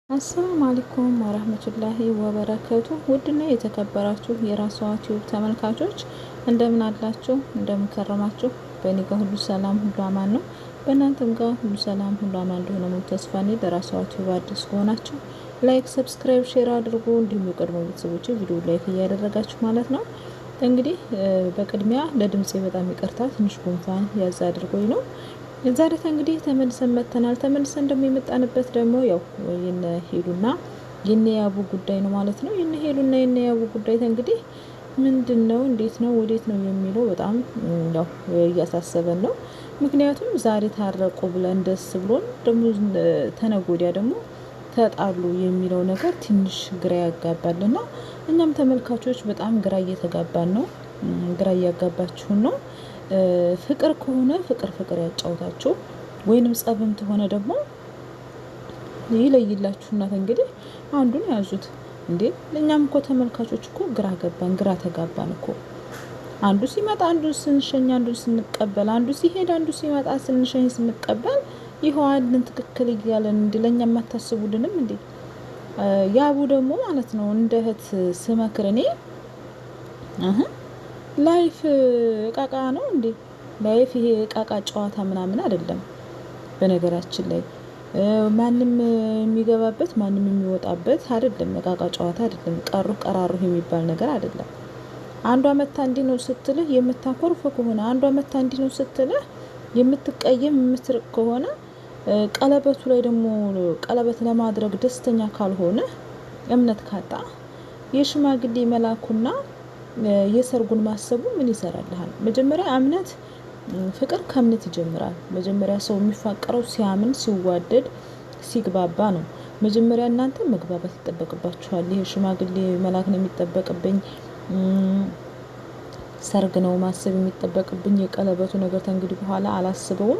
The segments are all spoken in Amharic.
አሰላሙ አለይኩም ወራህመቱላሂ ወበረከቱ። ውድና የተከበራችሁ የራሷ ቲዩብ ተመልካቾች እንደምን አላችሁ? እንደምን ከረማችሁ? በእኔ ጋር ሁሉ ሰላም ሁሉ አማን ነው። በእናንተም ጋር ሁሉ ሰላም ሁሉ አማን እንደሆነ ሙሉ ተስፋ ነኝ። ለራሷ ቲዩብ አዲስ ከሆናችሁ ላይክ፣ ሰብስክራይብ፣ ሼር አድርጉ። እንዲሁም የቀድሞ ቤተሰቦች ቪዲዮ ላይክ እያደረጋችሁ ማለት ነው። እንግዲህ በቅድሚያ ለድምጼ በጣም ይቅርታ፣ ትንሽ ጉንፋን ያዝ አድርጎኝ ነው። ዛሬ እንግዲህ ተመልሰን መጥተናል። ተመልሰን ደግሞ የመጣንበት ደግሞ ያው የነ ሄሉና የነ ያቡ ጉዳይ ነው ማለት ነው። የነ ሄሉና የነ ያቡ ጉዳይ እንግዲህ ምንድነው፣ እንዴት ነው፣ ወዴት ነው የሚለው በጣም ያው እያሳሰበን ነው። ምክንያቱም ዛሬ ታረቁ ብለን ደስ ብሎን ደግሞ ተነጎዲያ ደግሞ ተጣሉ የሚለው ነገር ትንሽ ግራ ያጋባልና እኛም ተመልካቾች በጣም ግራ እየተጋባን ነው። ግራ እያጋባችሁን ነው። ፍቅር ከሆነ ፍቅር ያጫውታችሁ፣ ወይንም ጸብም ተሆነ ደግሞ ይለይላችሁና እንግዲህ አንዱን ያዙት እንዴ። ለኛም እኮ ተመልካቾች እኮ ግራ ገባን፣ ግራ ተጋባን እኮ። አንዱ ሲመጣ አንዱ ስንሸኝ፣ አንዱ ስንቀበል፣ አንዱ ሲሄድ አንዱ ሲመጣ ስንሸኝ ስንቀበል፣ ይኸው አንድን ትክክል እያለን እንዴ ለኛ የማታስቡልንም እንዴ? ያቡ ደግሞ ማለት ነው እንደ እህት ስመክር እኔ ላይፍ ቃቃ ነው እንዴ? ላይፍ ይሄ ቃቃ ጨዋታ ምናምን አይደለም። በነገራችን ላይ ማንም የሚገባበት ማንም የሚወጣበት አይደለም። ቃቃ ጨዋታ አይደለም። ቀራሩ የሚባል ነገር አይደለም። አንዷ መታ እንዲህ ነው ስትልህ የምታኮርፍ ከሆነ፣ አንዷ መታ እንዲህ ነው ስትልህ የምትቀየም የምትርቅ ከሆነ፣ ቀለበቱ ላይ ደግሞ ቀለበት ለማድረግ ደስተኛ ካልሆነ፣ እምነት ካጣ የሽማግሌ መላኩና የሰርጉን ማሰቡ ምን ይሰራልሃል? መጀመሪያ እምነት፣ ፍቅር ከእምነት ይጀምራል። መጀመሪያ ሰው የሚፋቀረው ሲያምን፣ ሲዋደድ፣ ሲግባባ ነው። መጀመሪያ እናንተ መግባባት ይጠበቅባችኋል። ይሄ ሽማግሌ መላክ ነው የሚጠበቅብኝ፣ ሰርግ ነው ማሰብ የሚጠበቅብኝ፣ የቀለበቱ ነገር ከእንግዲህ በኋላ አላስበውም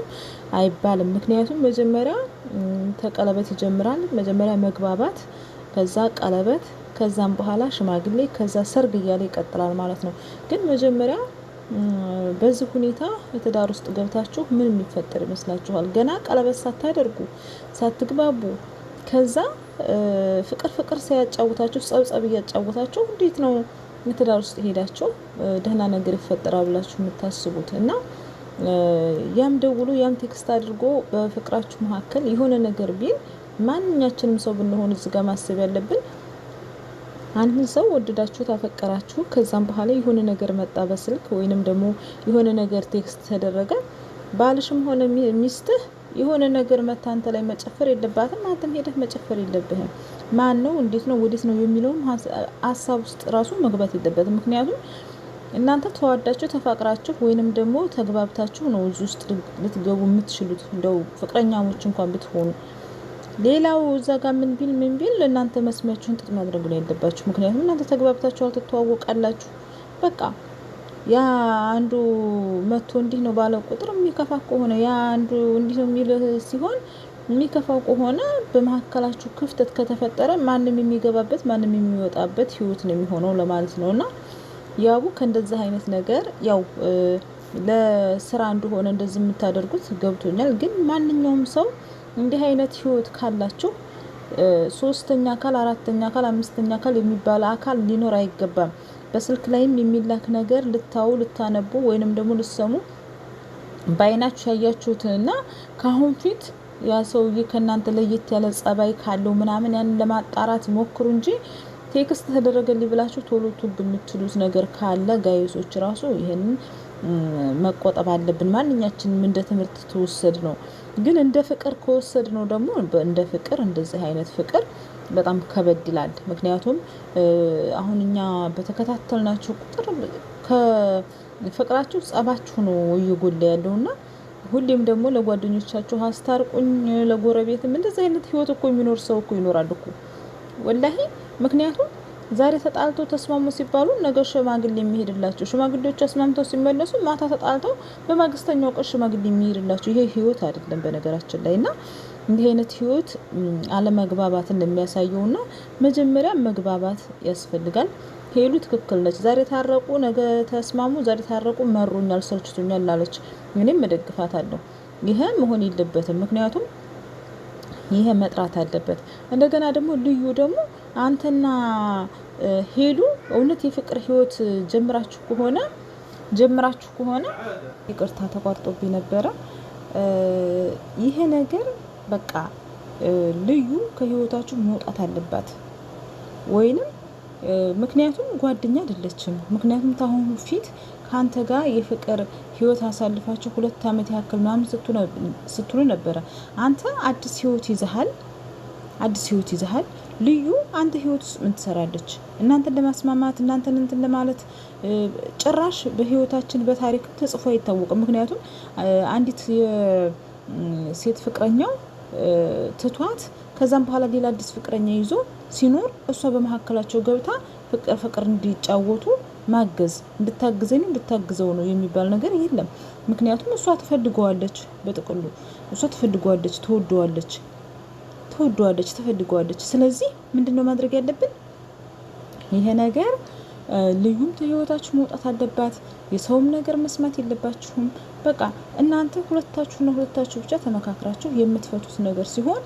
አይባልም። ምክንያቱም መጀመሪያ ተቀለበት ይጀምራል። መጀመሪያ መግባባት፣ ከዛ ቀለበት፣ ከዛም በኋላ ሽማግሌ፣ ከዛ ሰርግ እያለ ይቀጥላል ማለት ነው። ግን መጀመሪያ በዚህ ሁኔታ ትዳር ውስጥ ገብታችሁ ምን የሚፈጠር ይመስላችኋል? ገና ቀለበት ሳታደርጉ ሳትግባቡ ከዛ ፍቅር ሳያጫውታችሁ ጸብጸብ እያጫወታችሁ እንዴት ነው ትዳር ውስጥ ሄዳችሁ ደህና ነገር ይፈጠራል ብላችሁ የምታስቡት? እና ያም ደውሎ ያም ቴክስት አድርጎ በፍቅራችሁ መካከል የሆነ ነገር ቢል ማንኛችንም ሰው ብንሆን እዚህ ጋር ማሰብ ያለብን አንድን ሰው ወደዳችሁ ታፈቀራችሁ፣ ከዛም በኋላ የሆነ ነገር መጣ በስልክ ወይንም ደግሞ የሆነ ነገር ቴክስት ተደረገ፣ ባልሽም ሆነ ሚስትህ የሆነ ነገር መታ አንተ ላይ መጨፈር የለባትም፣ አንተም ሄደህ መጨፈር የለብህም። ማን ነው እንዴት ነው ወዴት ነው የሚለውም ሀሳብ ውስጥ ራሱ መግባት የለበትም። ምክንያቱም እናንተ ተዋዳችሁ ተፋቅራችሁ ወይንም ደግሞ ተግባብታችሁ ነው እዚህ ውስጥ ልትገቡ የምትችሉት። እንደው ፍቅረኛሞች እንኳን ብትሆኑ ሌላው እዛ ጋር ምን ቢል እናንተ መስሚያችሁን ጥጥ ማድረግ ነው ያለባችሁ። ምክንያቱም እናንተ ተግባብታችኋል፣ ትተዋወቃላችሁ። በቃ ያ አንዱ መቶ እንዲህ ነው ባለ ቁጥር የሚከፋ ከሆነ ያ አንዱ እንዲህ ነው የሚል ሲሆን የሚከፋው ከሆነ በመካከላችሁ ክፍተት ከተፈጠረ ማንም የሚገባበት ማንም የሚወጣበት ህይወት ነው የሚሆነው ለማለት ነውና ያቡ ከእንደዚህ አይነት ነገር ያው ለስራ እንደሆነ እንደዚህ የምታደርጉት ገብቶኛል። ግን ማንኛውም ሰው እንዲህ አይነት ህይወት ካላችሁ ሶስተኛ አካል፣ አራተኛ አካል፣ አምስተኛ አካል የሚባል አካል ሊኖር አይገባም። በስልክ ላይም የሚላክ ነገር ልታዩ ልታነቡ ወይንም ደግሞ ልትሰሙ በአይናችሁ ያያችሁትና ካሁን ፊት ያ ሰውዬ ከእናንተ ለየት ያለ ጸባይ ካለው ምናምን ያንን ለማጣራት ሞክሩ እንጂ ቴክስት ተደረገልኝ ብላችሁ ቶሎ ቱብ የምትሉት ነገር ካለ ጋይሶች ራሱ ይሄንን መቆጠብ አለብን። ማንኛችንም እንደ ትምህርት ተወሰድ ነው። ግን እንደ ፍቅር ከወሰድ ነው ደግሞ እንደ ፍቅር እንደዚህ አይነት ፍቅር በጣም ከበድ ይላል። ምክንያቱም አሁን እኛ በተከታተልናችሁ ቁጥር ከፍቅራችሁ ጸባችሁ ነው እየጎላ ያለውና ሁሌም ደግሞ ለጓደኞቻችሁ አስታርቁኝ፣ ለጎረቤትም እንደዚህ አይነት ህይወት እኮ የሚኖር ሰው እኮ ይኖራል እኮ ወላሂ። ምክንያቱም ዛሬ ተጣልተው ተስማሙ ሲባሉ ነገ ሽማግሌ የሚሄድላቸው፣ ሽማግሌዎች አስማምተው ሲመለሱ ማታ ተጣልተው በማግስተኛው ቀን ሽማግሌ የሚሄድላቸው፣ ይሄ ህይወት አይደለም በነገራችን ላይ። እና እንዲህ አይነት ህይወት አለመግባባትን የሚያሳየውና መጀመሪያ መግባባት ያስፈልጋል። ሄሉ ትክክል ነች። ዛሬ ታረቁ ነገ ተስማሙ፣ ዛሬ ታረቁ መሮኛል ሰልችቶኛል ላለች እኔም መደግፋታለሁ። ይሄ መሆን የለበትም። ምክንያቱም ይሄ መጥራት አለበት። እንደገና ደግሞ ልዩ ደግሞ አንተና ሄሉ እውነት የፍቅር ህይወት ጀምራችሁ ከሆነ ይቅርታ ተቋርጦብኝ ነበረ። ይሄ ነገር በቃ ልዩ ከህይወታችሁ መውጣት አለባት ወይንም ምክንያቱም ጓደኛ አይደለችም። ምክንያቱም ታሁን ፊት ካንተ ጋር የፍቅር ህይወት አሳልፋችሁ 2 አመት ያክል ምናምን ስትሉ ነበረ። አንተ አዲስ ህይወት ይዘሃል። ልዩ አንተ ህይወት ውስጥ ምን ትሰራለች? እናንተን ለማስማማት እናንተን እንትን ለማለት ጭራሽ በህይወታችን በታሪክ ተጽፎ አይታወቅም። ምክንያቱም አንዲት የሴት ፍቅረኛው ትቷት ከዛም በኋላ ሌላ አዲስ ፍቅረኛ ይዞ ሲኖር እሷ በመካከላቸው ገብታ ፍቅር እንዲጫወቱ ማገዝ እንድታግዘው ነው የሚባል ነገር የለም። ምክንያቱም እሷ ትፈልገዋለች፣ በጥቅሉ እሷ ትፈልገዋለች፣ ትፈልገዋለች። ስለዚህ ምንድነው ማድረግ ያለብን? ይሄ ነገር ልዩም ከህይወታችሁ መውጣት አለባት። የሰውም ነገር መስማት የለባችሁም። በቃ እናንተ ሁለታችሁ ብቻ ተመካክራችሁ የምትፈቱት ነገር ሲሆን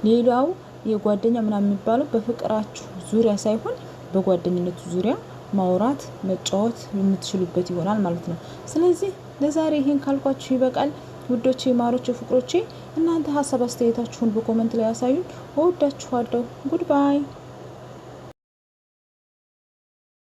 ሌላው የጓደኛ ምናምን የሚባለው በፍቅራችሁ ዙሪያ ሳይሆን በጓደኝነቱ ዙሪያ ማውራት መጫወት የምትችሉበት ይሆናል ማለት ነው። ስለዚህ ለዛሬ ይሄን ካልኳችሁ ይበቃል። ውዶቼ፣ ማሮቼ፣ ፍቅሮቼ እናንተ ሀሳብ አስተያየታችሁን በኮሜንት ላይ ያሳዩን። እወዳችኋለሁ። ጉድ ባይ